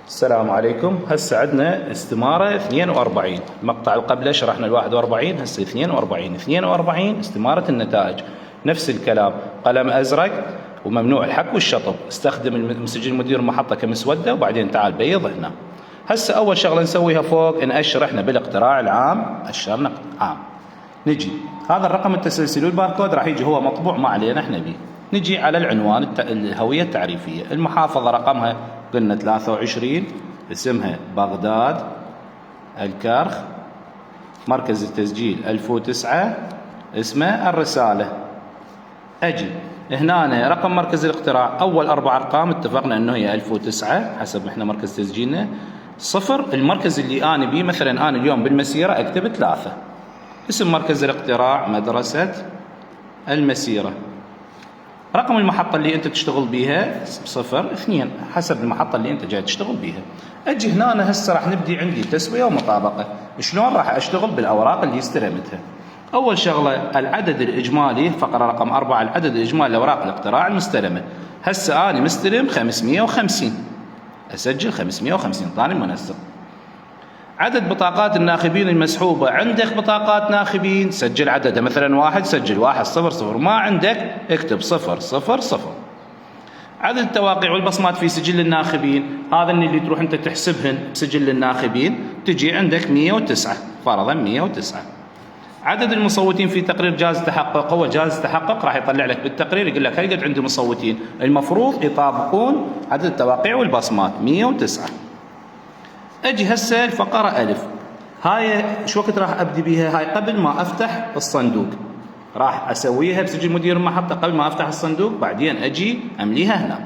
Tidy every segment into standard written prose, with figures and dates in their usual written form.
السلام عليكم. هسه عندنا استمارة 42. المقطع اللي قبله شرحنا ال 41، هسه 42 استمارة النتائج. نفس الكلام، قلم أزرق وممنوع الحك والشطب. استخدم مسجل مدير المحطة كمسودة وبعدين تعال بيض هنا. هسه أول شغلة نسويها فوق نأشر احنا بالاقتراع العام، أشرنا عام. نجي هذا الرقم التسلسلي والباركود راح يجي هو مطبوع ما علينا احنا بيه. نجي على العنوان الهوية التعريفية. المحافظة رقمها قلنا 23، اسمها بغداد الكرخ، مركز التسجيل 1009، اسمه الرسالة. أجي هنا رقم مركز الاقتراع، أول 4 أرقام اتفقنا أنه هي 1009 حسب إحنا مركز تسجيلنا. 0 المركز اللي أنا بيه، مثلا أنا اليوم بالمسيرة أكتب 3. اسم مركز الاقتراع مدرسة المسيرة. رقم المحطة اللي أنت تشتغل بيها 0 2 حسب المحطة اللي أنت جاي تشتغل بيها. أجي هنا هسه راح نبدي عندي تسوية ومطابقة. شلون راح أشتغل بالأوراق اللي استلمتها؟ أول شغلة العدد الإجمالي، فقرة رقم 4، العدد الإجمالي لأوراق الاقتراع المستلمة. هسه أنا مستلم 550، أسجل 550 طاني منسق. عدد بطاقات الناخبين المسحوبة، عندك بطاقات ناخبين سجل عددها، مثلا 1 سجل 100، ما عندك اكتب 000. عدد التواقيع والبصمات في سجل الناخبين، هذا اللي تروح انت تحسبهن بسجل الناخبين، تجي عندك 109 فرضا 109. عدد المصوتين في تقرير جهاز التحقق، هو جهاز التحقق راح يطلع لك بالتقرير يقول لك هل قد عندي مصوتين، المفروض يطابقون عدد التواقيع والبصمات 109. اجي هسه الفقره ألف، هاي شو وقت راح ابدي بيها؟ هاي قبل ما افتح الصندوق، راح اسويها بسجل مدير المحطه قبل ما افتح الصندوق، بعدين اجي امليها هنا.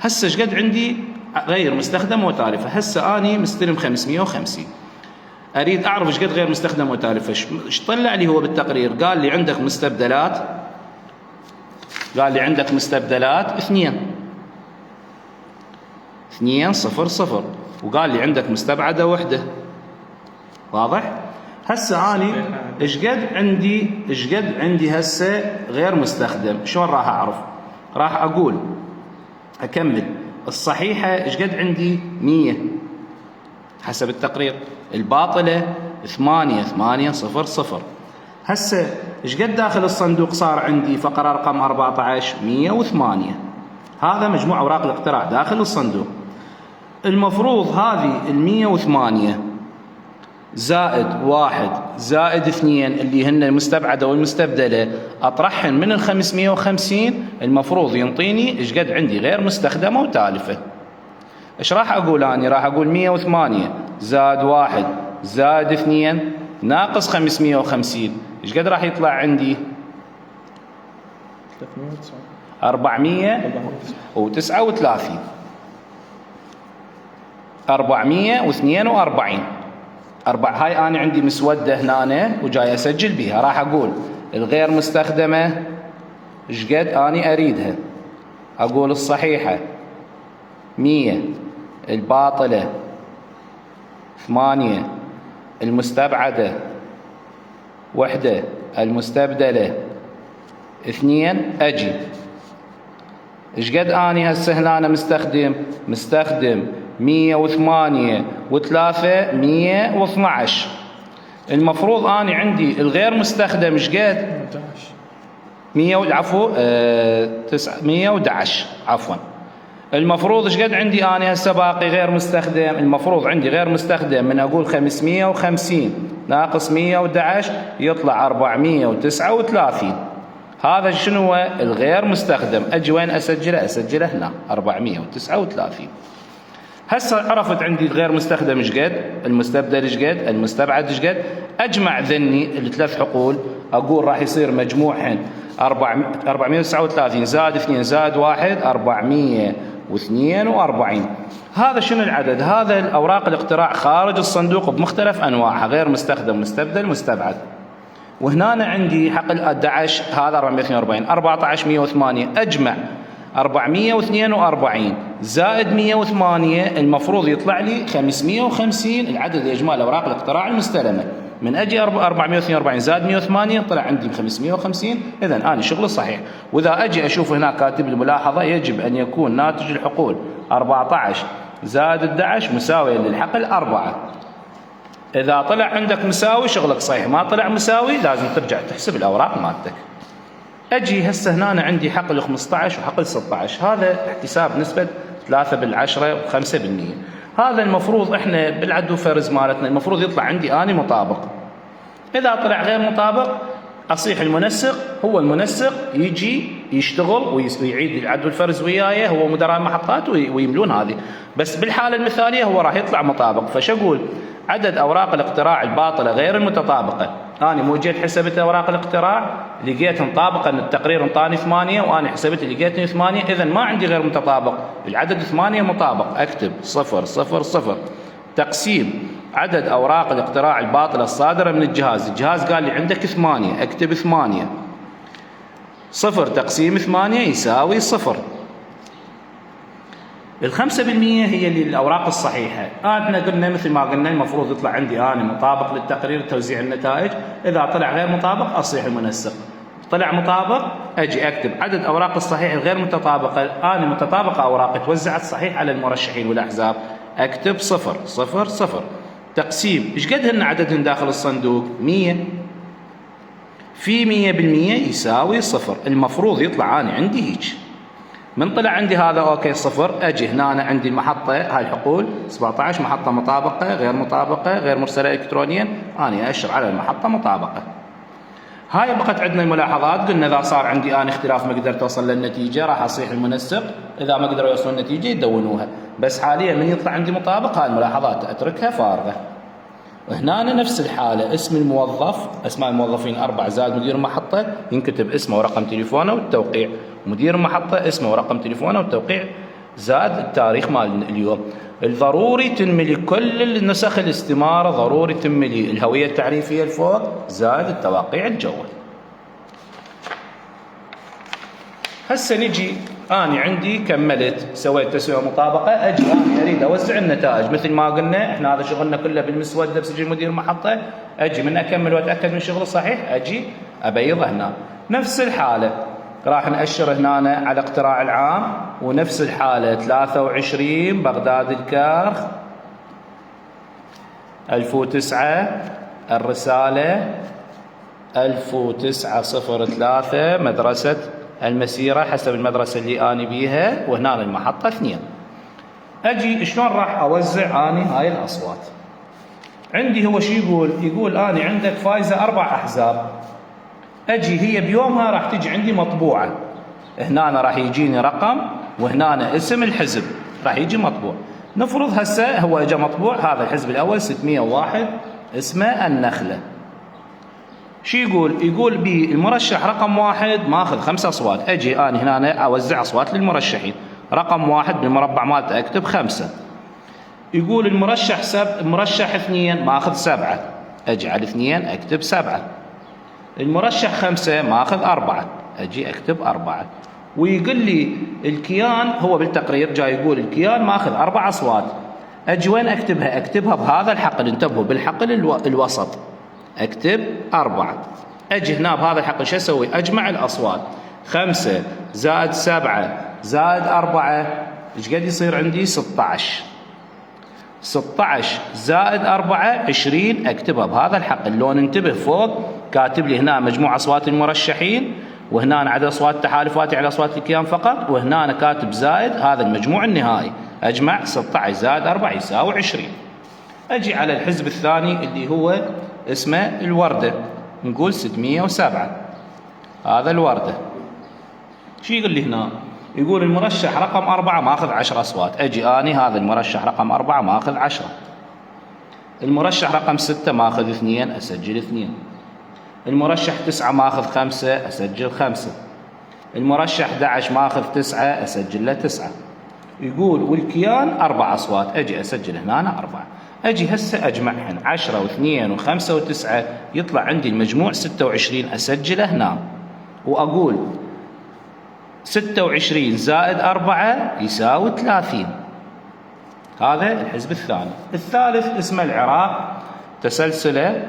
هسه ايش قد عندي غير مستخدمه وتالفه؟ هسه اني مستلم 550، اريد اعرف ايش قد غير مستخدمه وتالفه. ايش طلع لي هو بالتقرير؟ قال لي عندك مستبدلات، قال لي عندك مستبدلات 2 وقال لي عندك مستبعدة 1. واضح؟ هسه اني ايش قد عندي هسه غير مستخدم. شلون راح اعرف؟ راح اقول اكمل الصحيحة ايش قد عندي 100 حسب التقرير، الباطلة 800. هسه ايش قد داخل الصندوق صار عندي؟ فقرة رقم 14 108. هذا مجموع اوراق الاقتراع داخل الصندوق. المفروض هذه 108 زائد 1 زائد 2 اللي هن المستبعدة والمستبدلة، أطرحهن من 550، المفروض ينطيني إيش قد عندي غير مستخدمة وتالفة. إيش راح أقول أنا؟ راح أقول 108 زائد 1 زائد 2 ناقص 550. إيش قد راح يطلع عندي؟ 439. 442. هاي أنا عندي مسودة هنا وجاي أسجل بيها. راح أقول الغير مستخدمة إيش قد أنا أريدها، أقول الصحيحة 100، الباطلة 8، المستبعدة 1، المستبدلة 2. أجي إيش قد أنا هسه هنا مستخدم 108 و3 112. المفروض أنا عندي الغير مستخدم إيش قد؟ 911 عفوا. المفروض إيش قد عندي أنا هسه باقي غير مستخدم؟ المفروض عندي غير مستخدم من أقول 550 ناقص 111 يطلع 439. هذا شنو هو الغير مستخدم. أجي وين أسجله؟ أسجله هنا 439. هسه عرفت عندي الغير مستخدم ايش قد، المستبدل ايش قد، المستبعد ايش قد. اجمع ذني الثلاث حقول، اقول راح يصير مجموعهن 439 زائد 2 زائد 1 442. هذا شنو العدد؟ هذا الاوراق الاقتراع خارج الصندوق بمختلف انواعها، غير مستخدم، مستبدل، مستبعد. وهنا عندي حق ال 11 هذا 442 14 108. اجمع 442 زائد 108 المفروض يطلع لي 550 العدد الإجمالي أوراق الاقتراع المستلمة. من أجي 442 زائد 108 طلع عندي 550. إذن أنا شغل صحيح. وإذا أجي أشوف هنا كاتب الملاحظة يجب أن يكون ناتج الحقول 14 زائد 11 مساوية للحقل 4. إذا طلع عندك مساوي شغلك صحيح، ما طلع مساوي لازم ترجع تحسب الأوراق مالتك. أجي هسه هنا عندي حقل 15 وحقل 16، هذا احتساب نسبة 3/10 و5%. هذا المفروض احنا بالعد وفرز مالتنا المفروض يطلع عندي اني مطابق. اذا طلع غير مطابق اصيح المنسق، هو المنسق يجي يشتغل ويعيد العد والفرز وياي، هو مدراء المحطات ويملون هذه. بس بالحاله المثاليه هو راح يطلع مطابق. فش اقول؟ عدد اوراق الاقتراع الباطله غير المتطابقه، انا مو جيت حسبت اوراق الاقتراع لقيت مطابقه ان التقرير انطاني 8 وانا حسبت لقيتني 8، اذا ما عندي غير متطابق، العدد 8 مطابق، اكتب 0 0 0 تقسيم عدد اوراق الاقتراع الباطله الصادره من الجهاز. الجهاز قال لي عندك 8، اكتب 8 0 تقسيم 8 يساوي 0. ال5% هي اللي الأوراق الصحيحة. احنا قلنا مثل ما قلنا المفروض يطلع عندي أنا مطابق للتقرير توزيع النتائج، إذا طلع غير مطابق أصيح المنسق، طلع مطابق أجي أكتب عدد أوراق الصحيح الغير متطابقة، أنا متطابقة أوراق توزعت صحيح على المرشحين والأحزاب، أكتب 0 0 0 تقسيم إيش قد هن عددهن داخل الصندوق؟ 100 في 100% يساوي 0. المفروض يطلع أنا عندي هيك. من طلع عندي هذا اوكي 0، اجي هنا أنا عندي المحطه هاي الحقول 17 محطه مطابقه غير مطابقه غير مرسله الكترونيا، انا اشر على المحطه مطابقه. هاي بقت عندنا الملاحظات. قلنا اذا صار عندي انا اختلاف ما قدرت اوصل للنتيجه راح اصيح المنسق، اذا ما قدروا يوصلوا النتيجه يدونوها. بس حاليا من يطلع عندي مطابق هاي الملاحظات اتركها فارغه. هنا نفس الحاله، اسم الموظف، اسماء الموظفين 4 زائد مدير المحطه ينكتب اسمه ورقم تليفونه والتوقيع، مدير المحطه اسمه ورقم تليفونه والتوقيع زائد التاريخ مال اليوم. الضروري تنملي كل النسخ الاستماره، ضروري تنملي الهويه التعريفيه الفوق زائد التوقيع الجوي. هسه نجي أنا عندي كملت سويت تسوية مطابقة، أجي أنا أريد أوزع النتائج مثل ما قلنا إحنا هذا شغلنا كله بالمسودة بسجل مدير المحطة. أجي من أكمل وأتأكد من شغله صحيح أجي أبيضه هنا. نفس الحالة راح نأشر هنا على اقتراع العام، ونفس الحالة 23 بغداد الكرخ 1009 الرسالة 1903 مدرسة المسيرة حسب المدرسة اللي أنا بيها، وهنا المحطة 2. أجي شلون راح أوزع أني هاي الأصوات؟ عندي هو شو يقول؟ يقول أنا عندك فايزة 4 أحزاب، أجي هي بيومها راح تجي عندي مطبوعة، هنا راح يجيني رقم وهنا اسم الحزب راح يجي مطبوع. نفرض هسه هو اجى مطبوع هذا الحزب الأول 601 اسمه النخلة. شو يقول؟ يقول بالمرشح رقم 1 ماخذ 5 أصوات، أجي أنا هنا أوزع أصوات للمرشحين، رقم 1 بالمربع مالته أكتب 5. يقول المرشح 2 ماخذ 7، أجي على 2 أكتب 7. المرشح 5 ماخذ 4، أجي أكتب 4. ويقول لي الكيان هو بالتقرير جاي يقول الكيان ماخذ 4 أصوات، أجي وين أكتبها؟ أكتبها بهذا الحقل، انتبهوا بالحقل الوسط أكتب 4. أجي هنا بهذا الحقل شو أسوي؟ أجمع الأصوات 5 زائد 7 زائد 4 إيش قد يصير عندي؟ 16. 16 زائد 4 20 أكتبها بهذا الحقل. لو ننتبه فوق كاتب لي هنا مجموع أصوات المرشحين، وهنا عدد أصوات تحالفاتي على أصوات الكيان فقط، وهنا أنا كاتب زائد هذا المجموع النهائي. أجمع 16 زائد 4 يساوي 20. أجي على الحزب الثاني اللي هو اسمه الوردة، نقول 607 هذا الوردة. شو يقول لي هنا؟ يقول المرشح رقم 4 ماخذ 10 أصوات، أجي أني هذا المرشح رقم 4 ماخذ 10. المرشح رقم 6 ماخذ 2 أسجل 2. المرشح 9 ماخذ 5 أسجل 5. المرشح 11 ماخذ 9 أسجل له 9. يقول والكيان 4 أصوات، أجي أسجل هنا 4. أجي هسه أجمعهن 10 و2 و5 و9 يطلع عندي المجموع 26 أسجله هنا، وأقول 26 زائد 4 يساوي 30. هذا الحزب الثاني. الثالث اسمه العراق تسلسله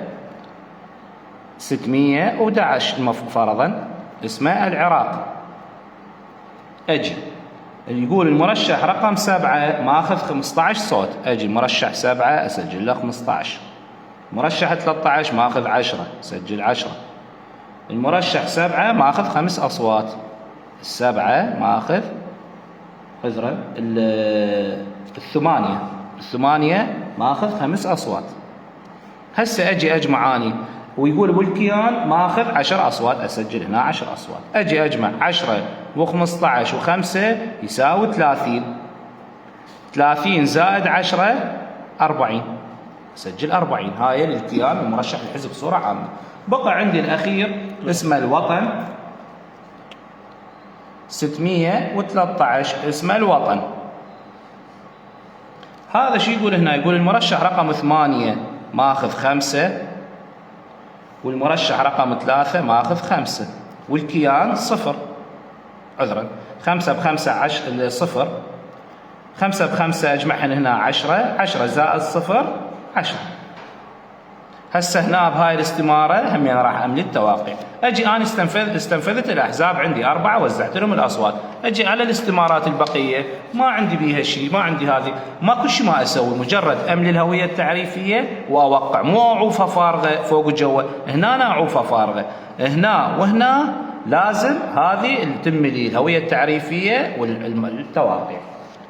611 فرضا اسمه العراق. أجي يقول المرشح رقم 7 ماخذ 15 صوت، اجي مرشح 7 اسجل له 15، مرشح 13 ماخذ 10 اسجل 10، المرشح 7 ماخذ 5 اصوات، السبعة ماخذ عذرا الثمانية ماخذ 5 اصوات. هسه اجي اجمع اني ويقول والكيان ماخذ 10 اصوات، اسجل هنا 10 اصوات، اجي اجمع 10 و15 و5 يساوي 30 زائد 10 40 اسجل 40، هاي للكيان المرشح الحزب بصورة عامة. بقى عندي الاخير اسمه الوطن 613 اسمه الوطن. هذا شو يقول هنا؟ يقول المرشح رقم 8 ماخذ 5 والمرشح رقم 3 ماخذ 5 والكيان 0 عذرا 5 ب5 0 5 ب5 اجمعهن هنا 10 زائد 0 10. هسه هنا بهاي الاستماره هم راح املي التواقع. اجي انا استنفذت الاحزاب عندي 4 وزعت لهم الاصوات، اجي على الاستمارات البقيه ما عندي بيها شيء، ما عندي هذه ماكو شيء ما اسوي، مجرد املي الهويه التعريفيه واوقع، مو اعوفها فارغه فوق وجوا، هنا أنا اعوفها فارغه، هنا وهنا لازم هذه تملي الهويه التعريفيه والتواقع.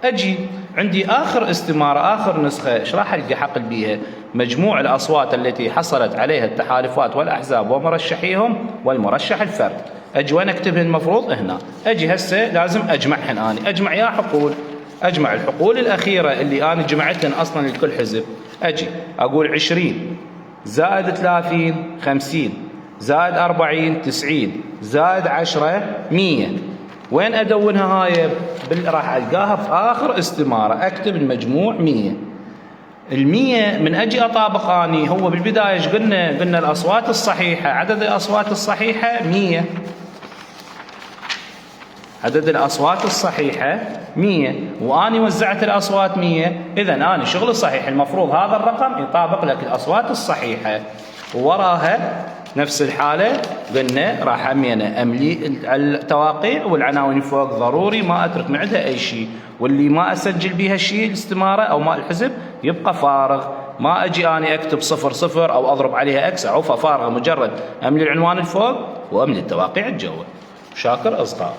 اجي عندي اخر استماره اخر نسخه ايش راح القى حقل بيها؟ مجموع الاصوات التي حصلت عليها التحالفات والاحزاب ومرشحيهم والمرشح الفرد. اجي وين اكتبهن؟ المفروض هنا. اجي هسه لازم اجمعهن اني، اجمع يا حقول، اجمع الحقول الاخيره اللي انا جمعتهن اصلا لكل حزب. اجي اقول 20 زائد 30 50 زائد 40 90 زائد 10 100. وين ادونها هاي؟ راح القاها في اخر استماره، اكتب المجموع 100. ال100 من اجي اطابق اني، هو بالبدايه ايش قلنا الاصوات الصحيحه، عدد الاصوات الصحيحه 100، عدد الاصوات الصحيحه 100 واني وزعت الاصوات 100، اذا اني شغل صحيح، المفروض هذا الرقم يطابق لك الاصوات الصحيحه. ووراها نفس الحالة قلنا راح املي التواقيع والعناوين فوق ضروري ما اترك من عندها اي شيء، واللي ما اسجل بها شيء الاستمارة او ماء الحزب يبقى فارغ، ما اجي اني اكتب 00 او اضرب عليها اكس اعوفها فارغة، مجرد املي العنوان الفوق واملي التواقيع الجوا. شاكر اصدقائي.